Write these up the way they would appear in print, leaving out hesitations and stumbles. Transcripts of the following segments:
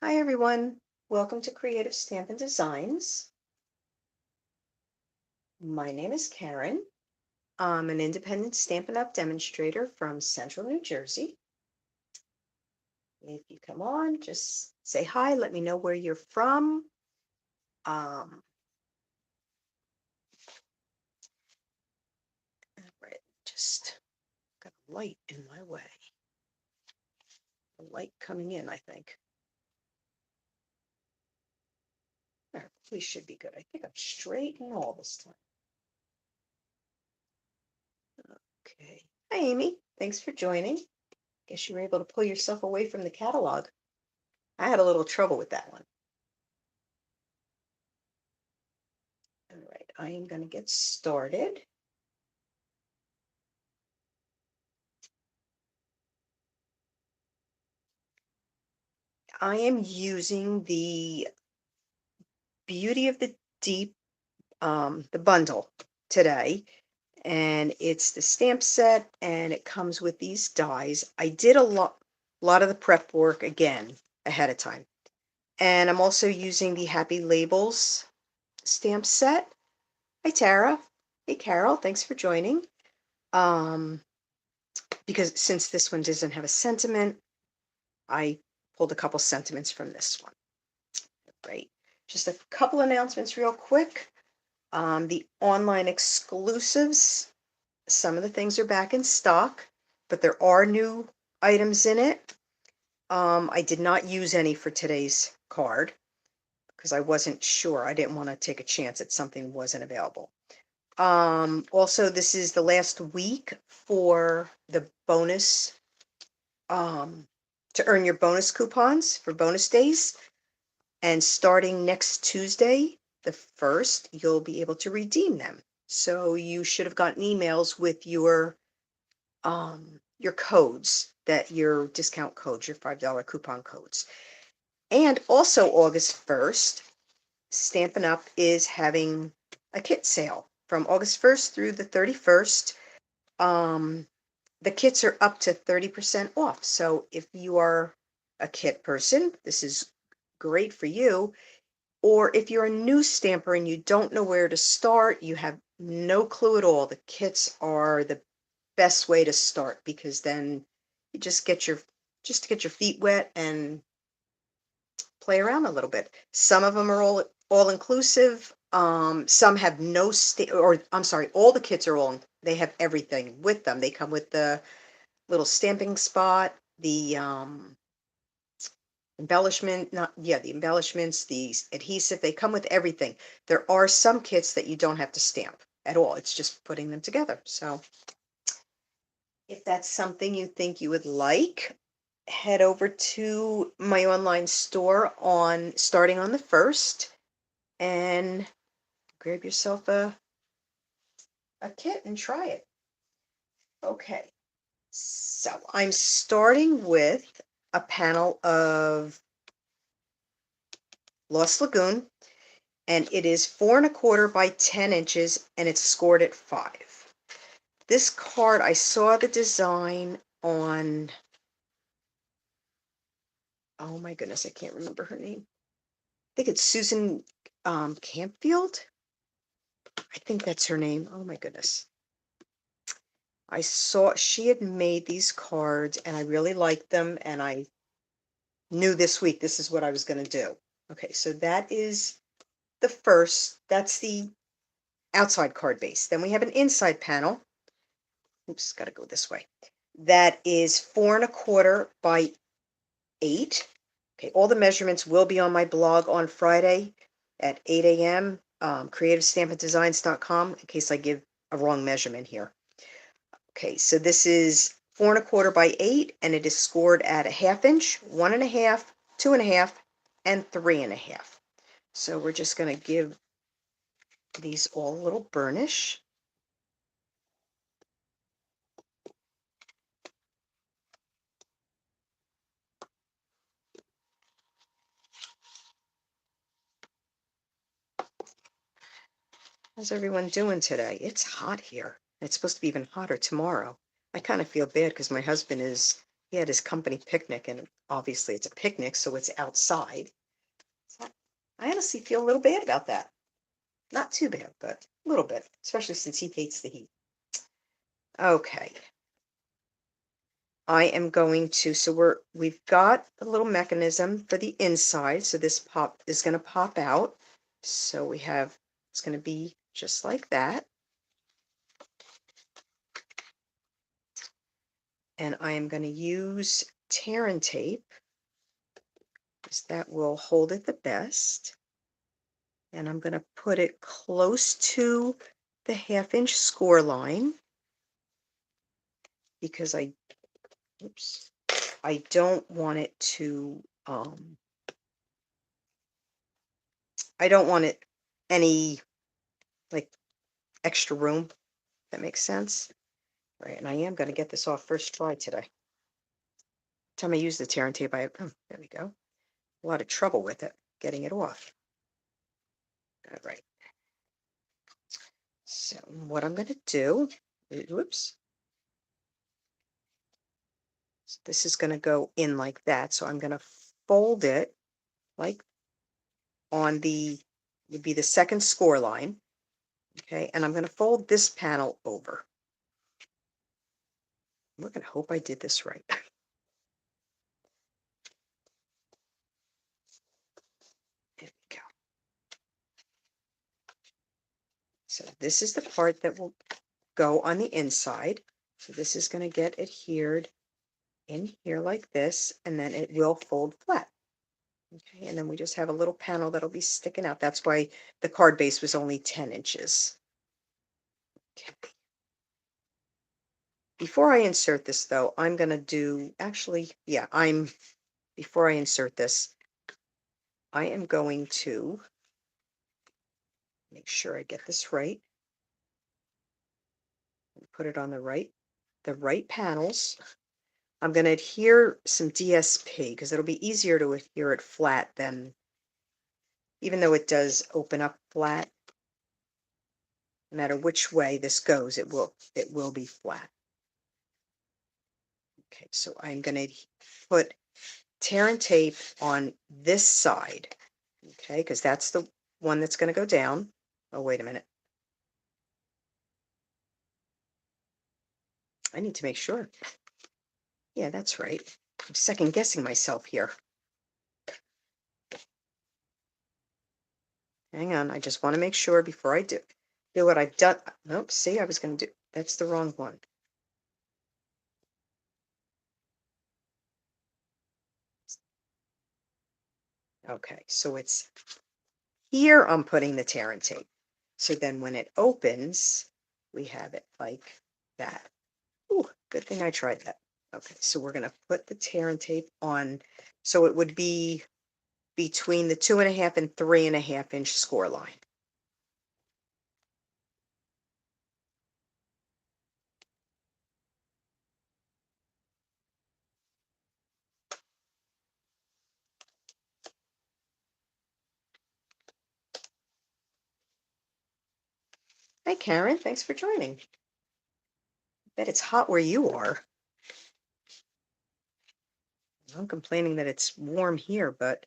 Hi everyone, welcome to Creative Stampin' Designs. My name is Karen. I'm an independent Stampin' Up! Demonstrator from Central New Jersey. If you come on, just say hi, let me know where you're from. Um, right, just got a light in my way. A light coming in, I think. There, we should be good. I think I'm straight and all this time. Okay. Hi Amy, thanks for joining. Guess you were able to pull yourself away from the catalog. I had a little trouble with that one. All right, I am going to get started. I am using the Beauty of the Deep, the bundle today, and it's the stamp set, and it comes with these dies. I did a lot of the prep work again ahead of time, and I'm also using the Happy Labels stamp set. Hi, Tara. Hey, Carol. Thanks for joining. Um, because since this one doesn't have a sentiment, I pulled a couple sentiments from this one. Great. Just a couple announcements real quick. The online exclusives, some of the things are back in stock, but there are new items in it. I did not use any for today's card because I wasn't sure. I didn't want to take a chance that something wasn't available. Also, this is the last week for the bonus, to earn your bonus coupons for bonus days. And starting next Tuesday, the 1st, you'll be able to redeem them. So you should have gotten emails with your codes, that your discount codes, your $5 coupon codes. And also August 1st, Stampin' Up! Is having a kit sale from August 1st through the 31st. The kits are up to 30% off. So if you are a kit person, this is great for you. Or if you're a new stamper and you don't know where to start, you have no clue at all, the kits are the best way to start, because then you just get your feet wet and play around a little bit. Some of them are all inclusive. Some have no or I'm sorry, all the kits are they have everything with them. They come with the little stamping spot, the embellishment, not, yeah, the embellishments, the adhesive, they come with everything. There are some kits that you don't have to stamp at all. It's just putting them together. So if that's something you think you would like, head over to my online store starting on the 1st and grab yourself a kit and try it. Okay. So I'm starting with a panel of Lost Lagoon, and it is 4¼ by 10 inches, and it's scored at 5. This card, I saw the design on, oh my goodness, I can't remember her name. I think it's Susan Campfield. I think that's her name. Oh my goodness. I saw she had made these cards and I really liked them, and I knew this week this is what I was going to do. Okay, so that is the first, that's the outside card base. Then we have an inside panel. Oops, got to go this way. That is 4¼ by 8. Okay, all the measurements will be on my blog on Friday at 8 a.m. CreativeStampinDesigns.com, in case I give a wrong measurement here. Okay, so this is 4¼ by 8, and it is scored at a 1/2 inch, 1½, 2½, and 3½. So we're just going to give these all a little burnish. How's everyone doing today? It's hot here. It's supposed to be even hotter tomorrow. I kind of feel bad because my husband is he had his company picnic, and obviously it's a picnic, so it's outside. So I honestly feel a little bad about that. Not too bad, but a little bit, especially since he hates the heat. Okay. I am going to, so we've got a little mechanism for the inside. So this pop is going to pop out. So we have, it's going to be just like that. And I am going to use tear and tape because that will hold it the best. And I'm going to put it close to the 1/2-inch score line because oops, I don't want it to, I don't want it any like extra room. If that makes sense. Right, and I am going to get this off first try today. Time I use the tear and tape, oh, there we go. A lot of trouble with it, getting it off. All right. So what I'm going to do, whoops. So this is going to go in like that. So I'm going to fold it like on would be the second score line. Okay, and I'm going to fold this panel over. We're going to hope I did this right. There we go. So this is the part that will go on the inside. So this is going to get adhered in here like this, and then it will fold flat. Okay, and then we just have a little panel that'll be sticking out. That's why the card base was only 10 inches. Okay. Before I insert this though, I'm going to do, actually, yeah, before I insert this, I am going to make sure I get this right. Put it on the right panels. I'm going to adhere some DSP because it'll be easier to adhere it flat than, even though it does open up flat, no matter which way this goes, it will be flat. Okay, so I'm going to put tear and tape on this side, okay, because that's the one that's going to go down. Oh, wait a minute. I need to make sure. Yeah, that's right. I'm second guessing myself here. Hang on, I just want to make sure before I do what I've done. Nope, see, I was going to do, that's the wrong one. Okay, so it's here I'm putting the tear and tape. So then when it opens, we have it like that. Ooh, good thing I tried that. Okay, so we're going to put the tear and tape on. So it would be between the 2.5 and 3.5 inch score line. Hi, Karen. Thanks for joining. I bet it's hot where you are. I'm complaining that it's warm here, but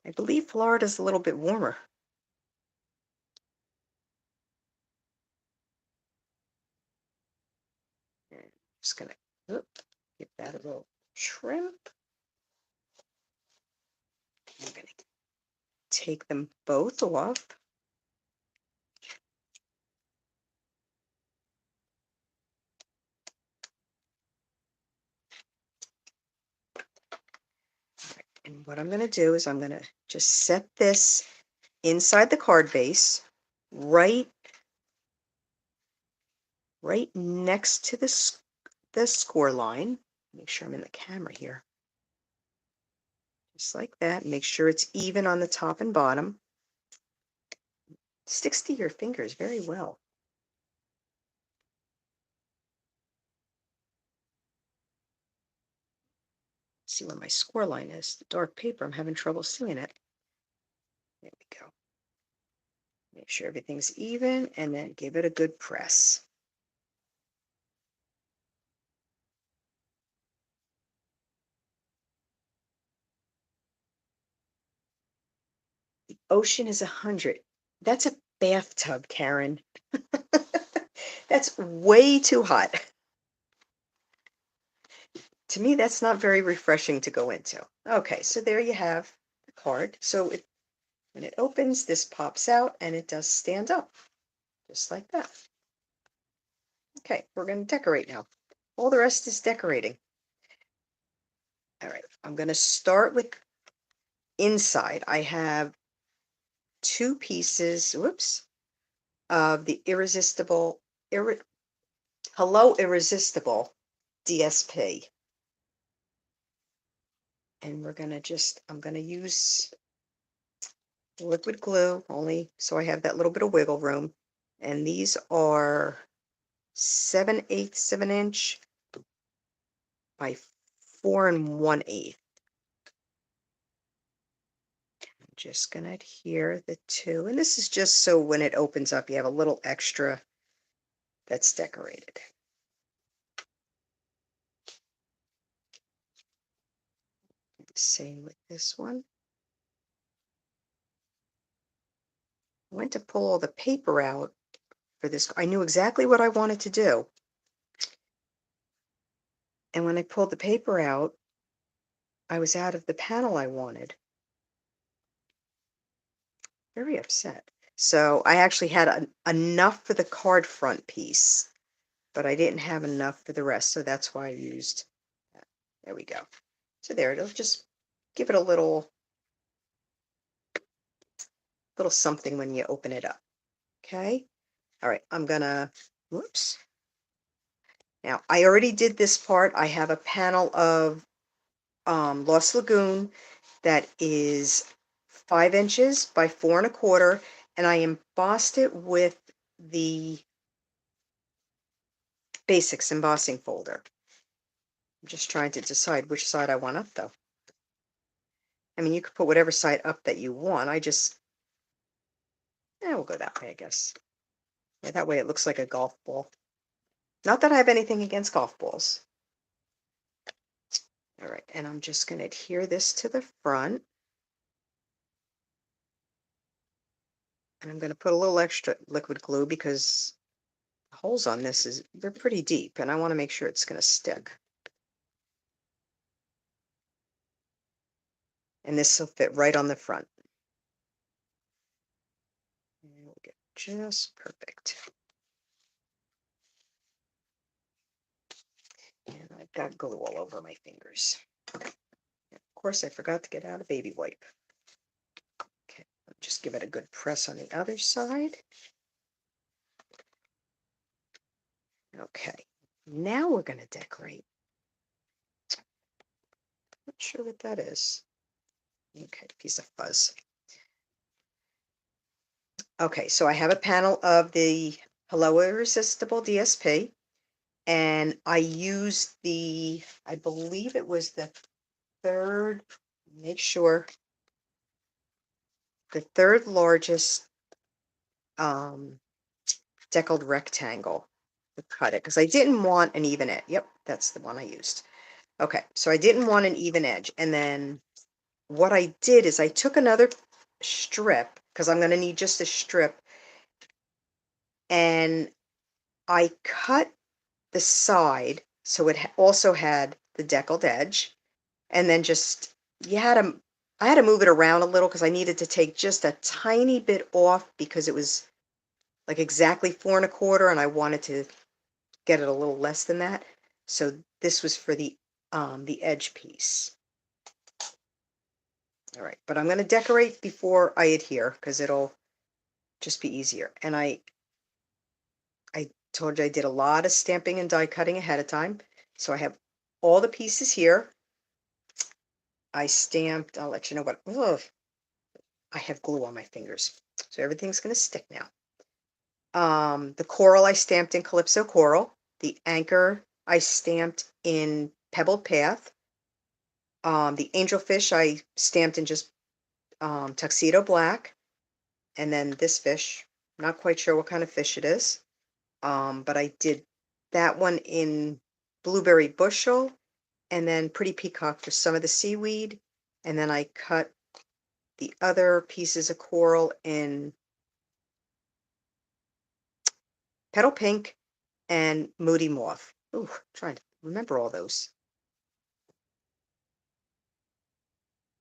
I believe Florida's a little bit warmer. And I'm just going to give that a little trim. I'm going to take them both off. And what I'm going to do is I'm going to just set this inside the card base, right next to the score line. Make sure I'm in the camera here. Just like that. Make sure it's even on the top and bottom. Sticks to your fingers very well. See where my score line is. The dark paper, I'm having trouble seeing it. There we go. Make sure everything's even and then give it a good press. Ocean is 100. That's a bathtub, Karen. That's way too hot. To me, that's not very refreshing to go into. Okay, so there you have the card. So when it opens, this pops out and it does stand up, just like that. Okay, we're going to decorate now. All the rest is decorating. All right, I'm going to start with inside. I have two pieces, whoops, of the Hello Irresistible DSP. And I'm going to use liquid glue only so I have that little bit of wiggle room. And these are 7/8 of an inch by 4 1/8. I'm just going to adhere the two. And this is just so when it opens up, you have a little extra that's decorated. Same with this one. I went to pull all the paper out for this. I knew exactly what I wanted to do. And when I pulled the paper out, I was out of the panel I wanted. Very upset. So I actually had enough for the card front piece, but I didn't have enough for the rest. So that's why I used that. There we go. So there, it'll just give it a little something when you open it up. Okay. All right. Whoops. Now I already did this part. I have a panel of Lost Lagoon that is 5 inches by 4 1/4, and I embossed it with the Basics embossing folder. I'm just trying to decide which side I want up, though. I mean, you could put whatever side up that you want. We'll go that way, I guess. Yeah, that way it looks like a golf ball. Not that I have anything against golf balls. All right, and I'm just going to adhere this to the front. And I'm going to put a little extra liquid glue because the holes on this they're pretty deep, and I want to make sure it's going to stick. And this will fit right on the front. And we'll get just perfect. And I've got glue all over my fingers. And of course, I forgot to get out a baby wipe. Okay, just give it a good press on the other side. Okay, now we're going to decorate. Not sure what that is. Okay, piece of fuzz. Okay, so I have a panel of the Hello Irresistible DSP, and I used I believe it was the third, make sure, the third largest deckled rectangle to cut it because I didn't want an even edge. Yep, that's the one I used. Okay, so I didn't want an even edge. And then what I did is I took another strip because I'm going to need just a strip, and I cut the side so it also had the deckled edge, and then just I had to move it around a little because I needed to take just a tiny bit off because it was like exactly 4 1/4, and I wanted to get it a little less than that. So this was for the edge piece. All right, but I'm going to decorate before I adhere because it'll just be easier. And I told you I did a lot of stamping and die cutting ahead of time. So I have all the pieces here. I stamped, I'll let you know what, ugh, I have glue on my fingers. So everything's going to stick now. The coral I stamped in Calypso Coral. The anchor I stamped in Pebbled Path. The angelfish I stamped in just Tuxedo Black. And then this fish, not quite sure what kind of fish it is. But I did that one in Blueberry Bushel, and then Pretty Peacock for some of the seaweed. And then I cut the other pieces of coral in Petal Pink and Moody Moth. Ooh, trying to remember all those.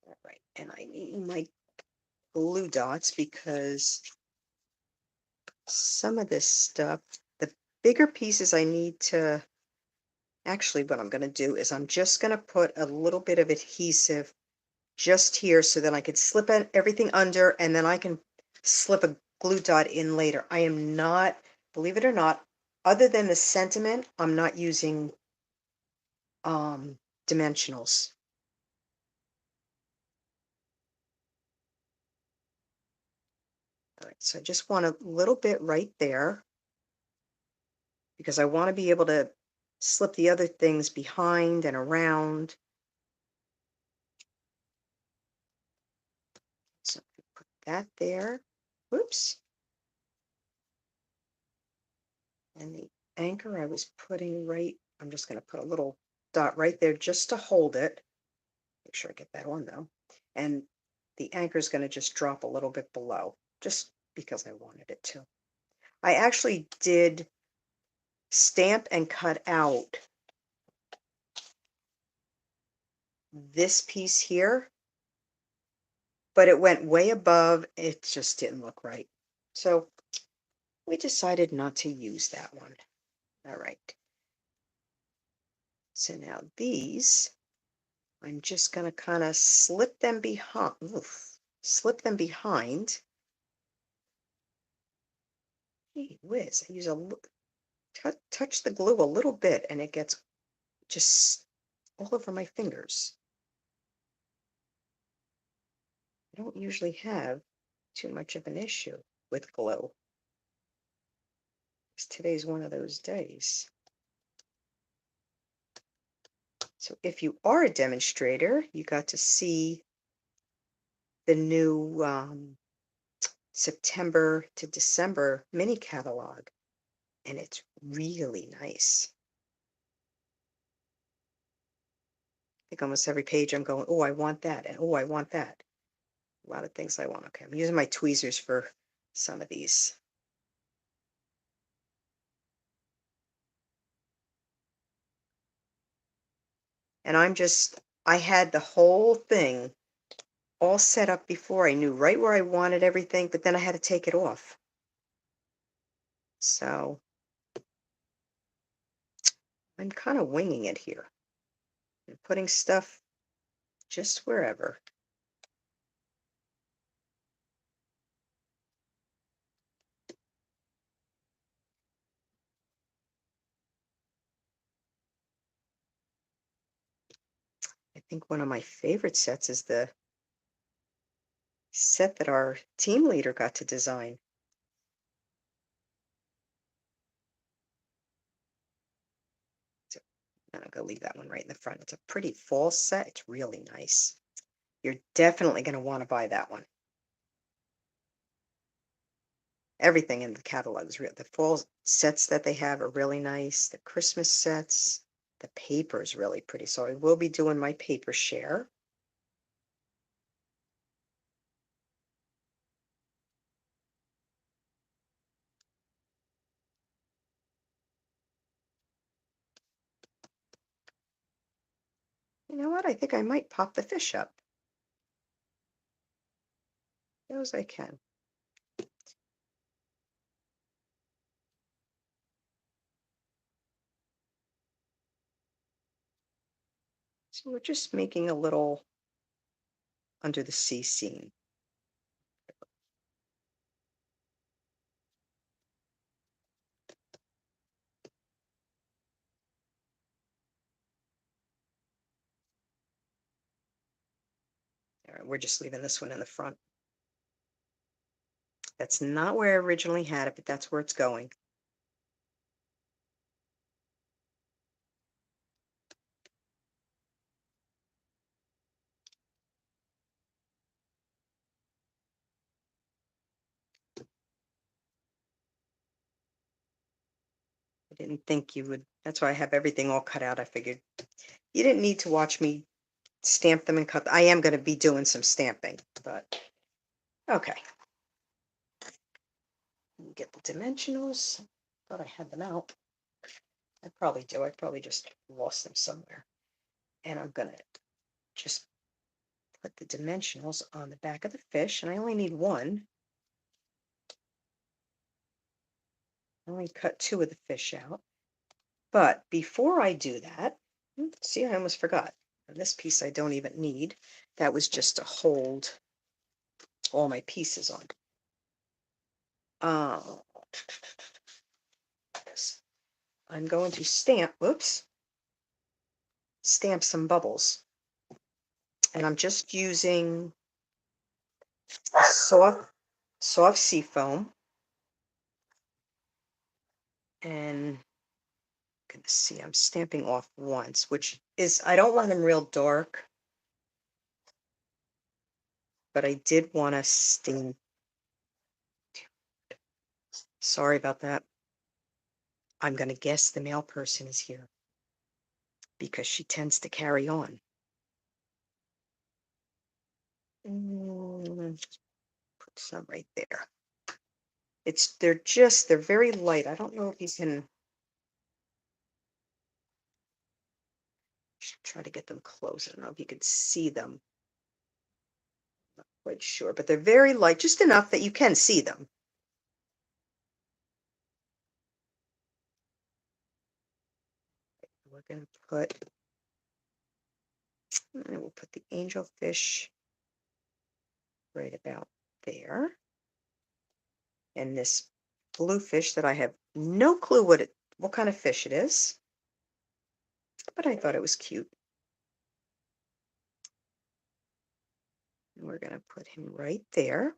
All right, and I need my glue dots because some of this stuff, the bigger pieces I need to, actually what I'm going to do is I'm just going to put a little bit of adhesive just here so then I could slip everything under and then I can slip a glue dot in later. I am not, believe it or not, other than the sentiment, I'm not using dimensionals. All right, so I just want a little bit right there because I want to be able to slip the other things behind and around. So put that there. Whoops. And the anchor I was putting right, I'm just going to put a little dot right there just to hold it. Make sure I get that on though. And the anchor is going to just drop a little bit below, just because I wanted it to. I actually did stamp and cut out this piece here, but it went way above. It just didn't look right. So we decided not to use that one. All right. So now these, I'm just going to kind of slip them behind. Oof, slip them behind. Gee whiz, I use a touch the glue a little bit and it gets just all over my fingers. I don't usually have too much of an issue with glue. Today's one of those days. So if you are a demonstrator, you got to see the new September to December mini catalog, and it's really nice. I think almost every page I'm going, oh, I want that, and oh, I want that. A lot of things I want. Okay, I'm using my tweezers for some of these. And I had the whole thing all set up before. I knew right where I wanted everything, but then I had to take it off. So I'm kind of winging it here and putting stuff just wherever. I think one of my favorite sets is the set that our team leader got to design. So I'm going to leave that one right in the front. It's a pretty fall set. It's really nice. You're definitely going to want to buy that one. Everything in the catalog is real. The fall sets that they have are really nice. The Christmas sets, the paper is really pretty. So I will be doing my paper share. You know what? I think I might pop the fish up. Those I can. So we're just making a little under the sea scene. All right, we're just leaving this one in the front. That's not where I originally had it, but that's where it's going. I didn't think you would. That's why I have everything all cut out. I figured you didn't need to watch me stamp them and cut. I am going to be doing some stamping, but okay. Get the dimensionals. Thought I had them out. I probably do. I probably just lost them somewhere. And I'm going to just put the dimensionals on the back of the fish, and I only need one. I only cut 2 of the fish out. But before I do that, see, I almost forgot. And this piece I don't even need. That was just to hold all my pieces on. I'm going to stamp, stamp some bubbles. And I'm just using soft sea foam. And gonna see, I'm stamping off once, which is, I don't want them real dark, but I did want to stamp. Sorry about that. I'm going to guess the mail person is here because she tends to carry on. Put some right there. They're very light. I don't know if you can try to get them close. I don't know if you can see them. Not quite sure, but they're very light, just enough that you can see them. We're going to we'll put the angelfish right about there. And this blue fish that I have no clue what kind of fish it is, but I thought it was cute. And we're going to put him right there.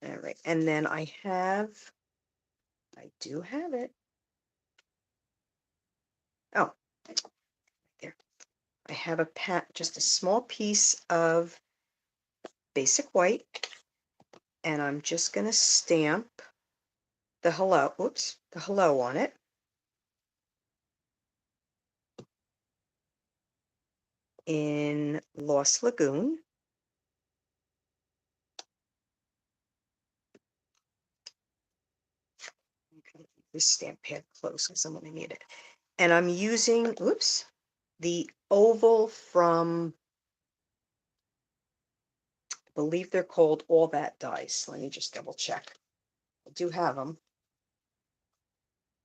All right, and then I do have it. Oh, there. I have just a small piece of basic white, and I'm just going to stamp the hello on it. In Lost Lagoon. Okay, this stamp pad close because I'm going to need it. And I'm using, the oval from, I believe they're called All That Dice. Let me just double check. I do have them.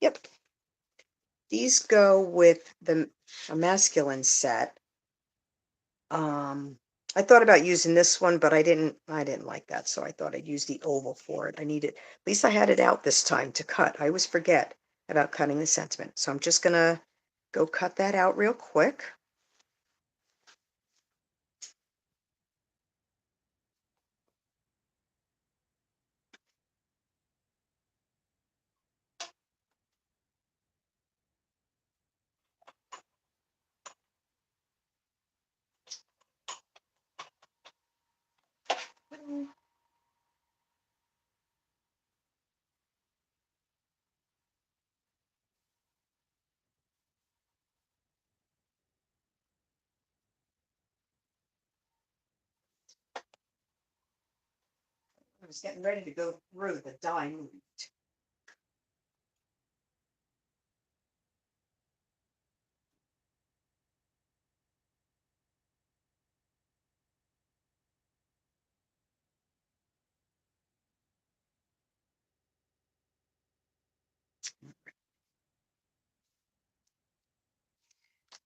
Yep. These go with a masculine set. I thought about using this one, but I didn't like that, so I thought I'd use the oval for it. At least I had it out this time to cut. I always forget about cutting the sentiment. So I'm just gonna go cut that out real quick. I was getting ready to go through the die moved.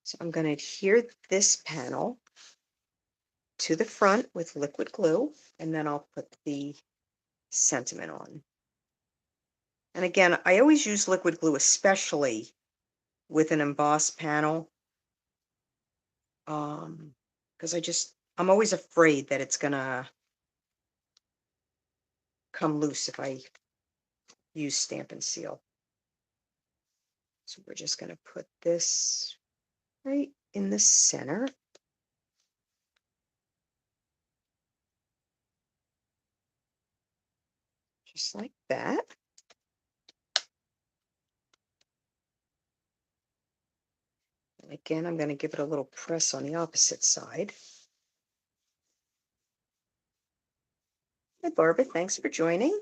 So I'm going to adhere this panel to the front with liquid glue, and then I'll put the sentiment on. And again, I always use liquid glue, especially with an embossed panel, because I'm always afraid that it's gonna come loose if I use Stampin' Seal. So we're just gonna put this right in the center. Just like that. Again, I'm going to give it a little press on the opposite side. Hi, Barbara. Thanks for joining.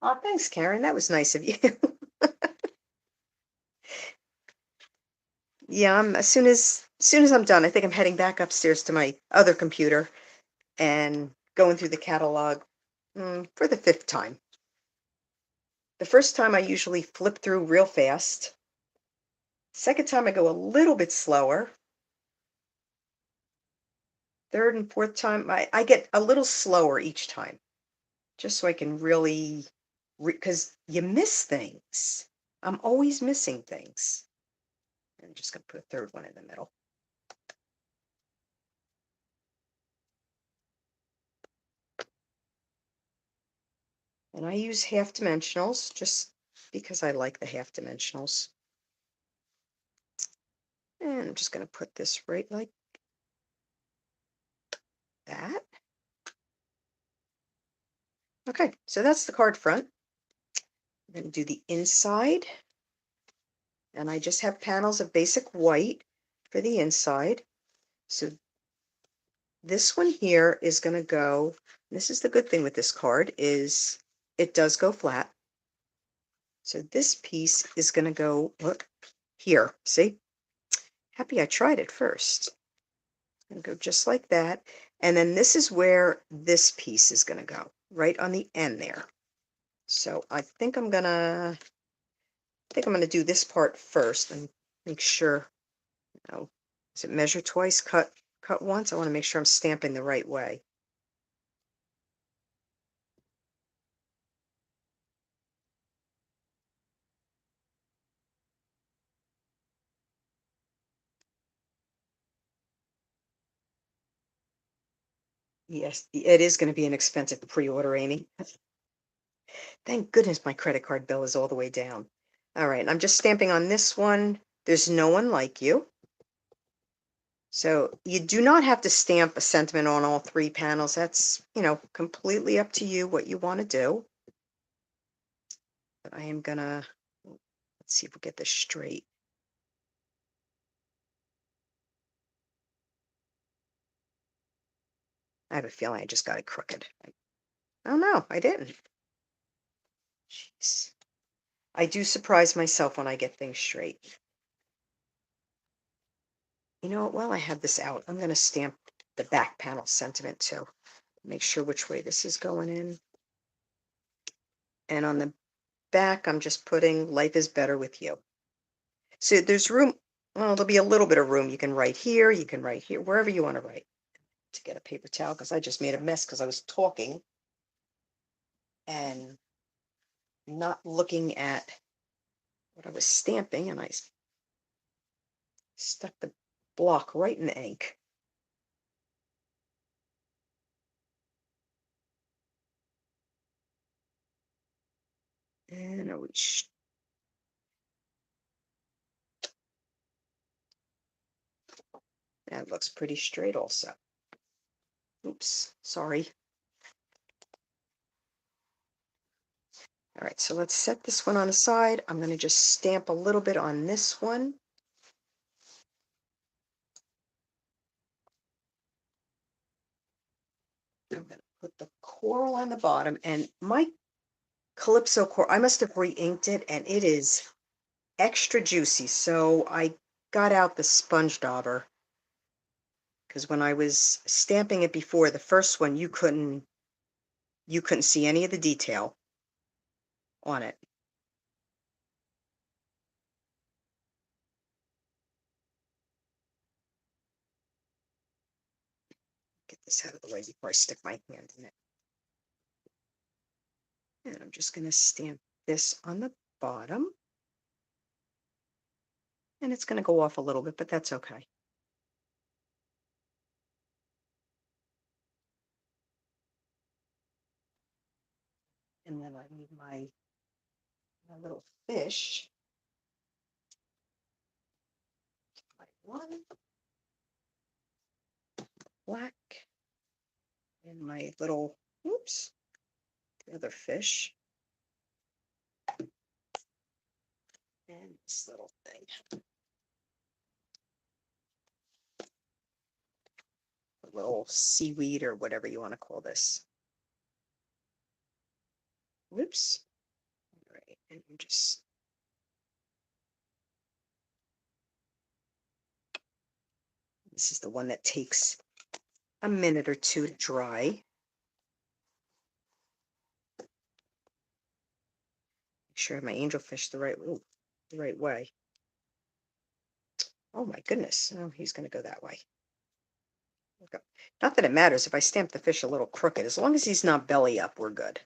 Oh, thanks, Karen. That was nice of you. Yeah, as soon as I'm done, I think I'm heading back upstairs to my other computer and going through the catalog for the 5th time. The first time I usually flip through real fast. Second time I go a little bit slower. Third and fourth time I get a little slower each time, just so I can really, because you miss things. I'm always missing things. I'm just going to put a third one in the middle. And I use half dimensionals just because I like the half dimensionals. And I'm just going to put this right like that. Okay, so that's the card front. I'm going to do the inside. And I just have panels of basic white for the inside. So this one here is going to go, this is the good thing with this card, is it does go flat. So this piece is going to go, look, here, see? Happy I tried it first. And go just like that. And then this is where this piece is going to go, right on the end there. So I think I'm going to do this part first and make sure, is it measure twice, cut once? I want to make sure I'm stamping the right way. Yes, it is going to be an expensive pre-order, Amy. Thank goodness my credit card bill is all the way down. All right, I'm just stamping on this one. There's no one like you. So you do not have to stamp a sentiment on all 3 panels. That's, completely up to you what you want to do. But I am gonna, let's see if we get this straight. I have a feeling I just got it crooked. Oh no, I didn't. Jeez. I do surprise myself when I get things straight. You know what? While I have this out, I'm going to stamp the back panel sentiment too. Make sure which way this is going in. And on the back, I'm just putting life is better with you. So there's room. Well, there'll be a little bit of room. You can write here, wherever you want to write. To get a paper towel, because I just made a mess because I was talking and not looking at what I was stamping, and I stuck the block right in the ink. And that looks pretty straight also. Oops, sorry. All right, so let's set this one on the side. I'm going to just stamp a little bit on this one. I'm going to put the coral on the bottom, and my Calypso coral, I must have re-inked it, and it is extra juicy. So I got out the sponge dauber, because when I was stamping it before, the first one, you couldn't see any of the detail on it. Get this out of the way before I stick my hand in it. And I'm just going to stamp this on the bottom. And it's going to go off a little bit, but that's okay. And then I need my little fish. My one black and my little, oops, the other fish. And this little thing, a little seaweed or whatever you want to call this. Whoops. All right, and I'm just this is the one that takes a minute or two to dry. Make sure I have my angelfish the right way. Oh my goodness. Oh, he's going to go that way. Okay. Not that it matters if I stamp the fish a little crooked. As long as he's not belly up, we're good.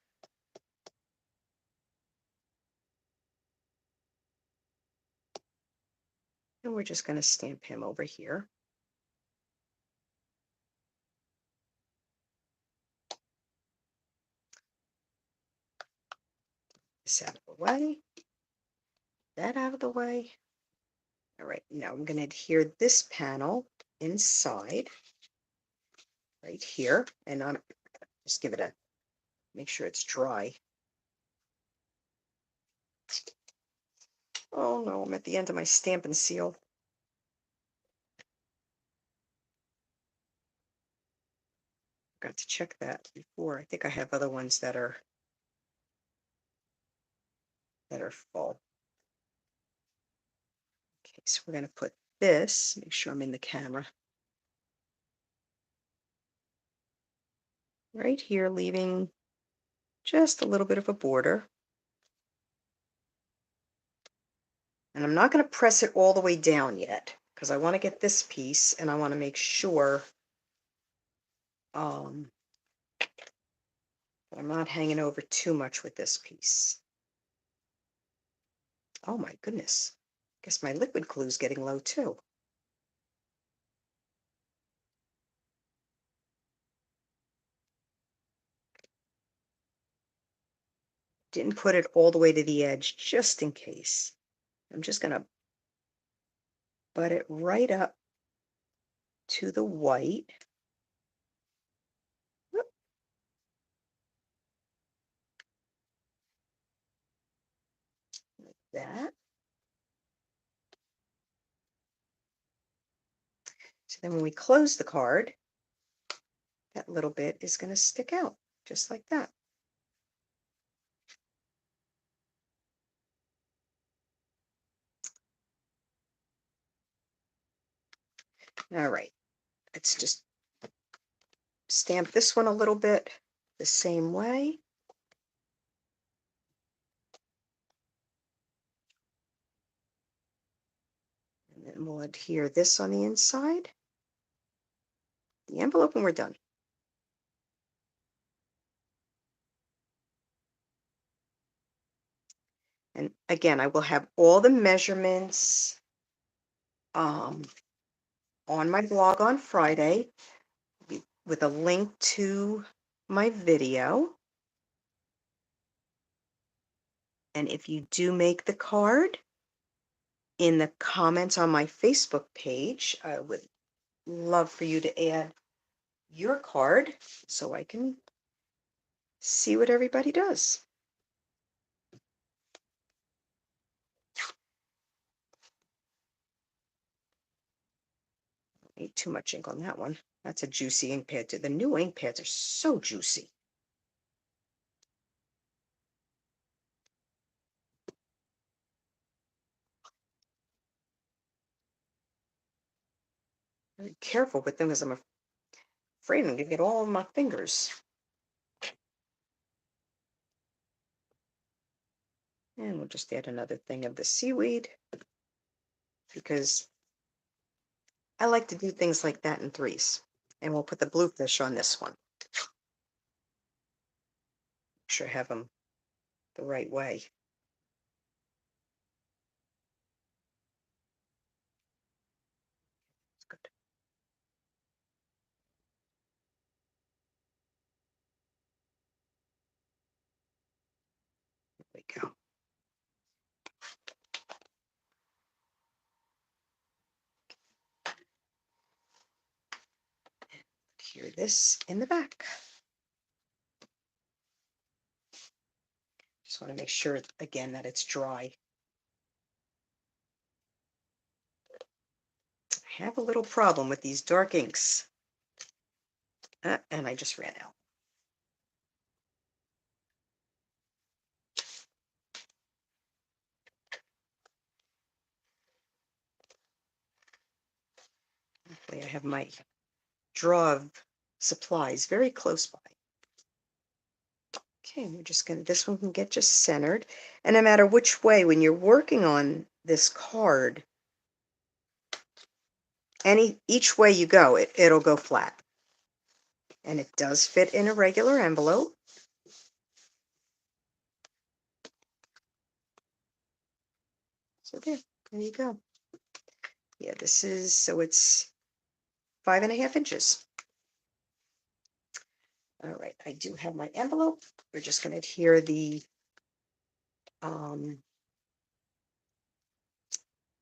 And we're just going to stamp him over here. This out of the way. That out of the way. All right, now I'm going to adhere this panel inside right here, and I'm just give it a make sure it's dry. Oh no, I'm at the end of my Stampin' Seal. Got to check that before. I think I have other ones that are full. Okay, so we're going to put this, make sure I'm in the camera, right here, leaving just a little bit of a border. And I'm not going to press it all the way down yet because I want to get this piece and I want to make sure I'm not hanging over too much with this piece. Oh my goodness. Guess my liquid glue is getting low too. Didn't put it all the way to the edge just in case. I'm just going to butt it right up to the white. Whoop. Like that. So then when we close the card, that little bit is going to stick out just like that. All right, let's just stamp this one a little bit the same way. And then we'll adhere this on the inside, the envelope, and we're done. And again, I will have all the measurements on my blog on Friday with a link to my video. And if you do make the card, in the comments on my Facebook page, I would love for you to add your card so I can see what everybody does. Ain't too much ink on that one. That's a juicy ink pad too. The new ink pads are so juicy. Very careful with them because I'm afraid I'm going to get all of my fingers. And we'll just add another thing of the seaweed because I like to do things like that in threes. And we'll put the bluefish on this one. Make sure I have them the right way. That's good. There we go. Adhere this in the back. Just want to make sure again that it's dry. have a little problem with these dark inks. And I just ran out. Hopefully I have my drawer of supplies very close by. Okay, we're just gonna, this one can get just centered. And no matter which way, when you're working on this card, each way you go, it'll go flat. And it does fit in a regular envelope. So there you go. Yeah, this is, so it's 5.5 inches. All right, I do have my envelope. We're just going to adhere the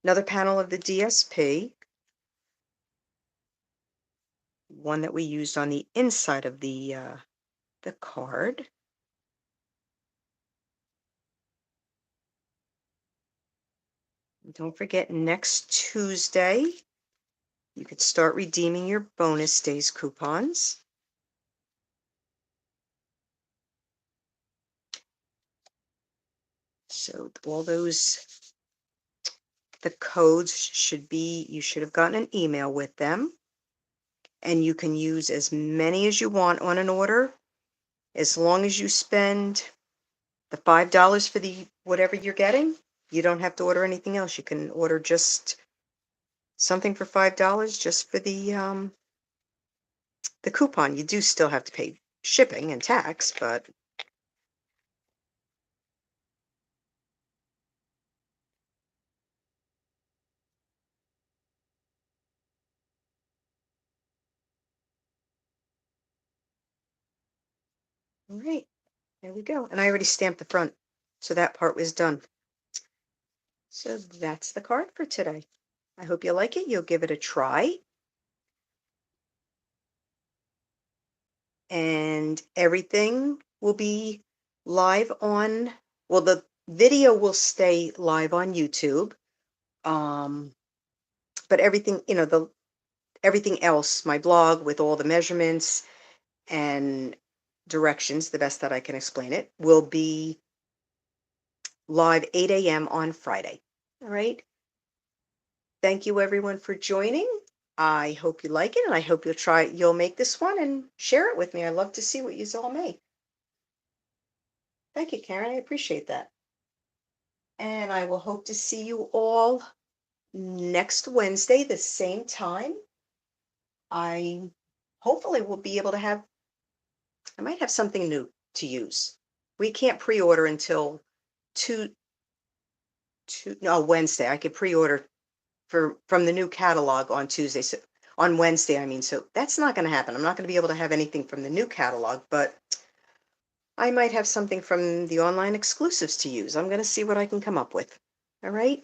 another panel of the DSP, one that we used on the inside of the card. And don't forget, next Tuesday, you could start redeeming your bonus days coupons. So all those, the codes should be, you should have gotten an email with them. And you can use as many as you want on an order, as long as you spend the $5 for the whatever you're getting. You don't have to order anything else. You can order just something for $5 just for the coupon. You do still have to pay shipping and tax, but all right, there we go. And I already stamped the front, so that part was done. So that's the card for today. I hope you like it. You'll give it a try. And everything will be live on, well, the video will stay live on YouTube. But everything, everything else, my blog with all the measurements and directions, the best that I can explain it, will be live 8 a.m. on Friday. All right. Thank you everyone for joining. I hope you like it, and I hope you'll make this one and share it with me. I love to see what you all make. Thank you, Karen. I appreciate that. And I will hope to see you all next Wednesday, the same time. I hopefully will be able to I might have something new to use. We can't pre-order until no, Wednesday. I could pre-order from the new catalog on Tuesday. So on Wednesday, I mean, so that's not going to happen. I'm not going to be able to have anything from the new catalog, but I might have something from the online exclusives to use. I'm going to see what I can come up with. All right.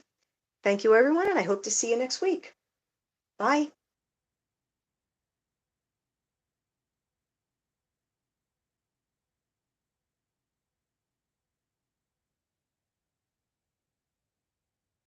Thank you, everyone, and I hope to see you next week. Bye.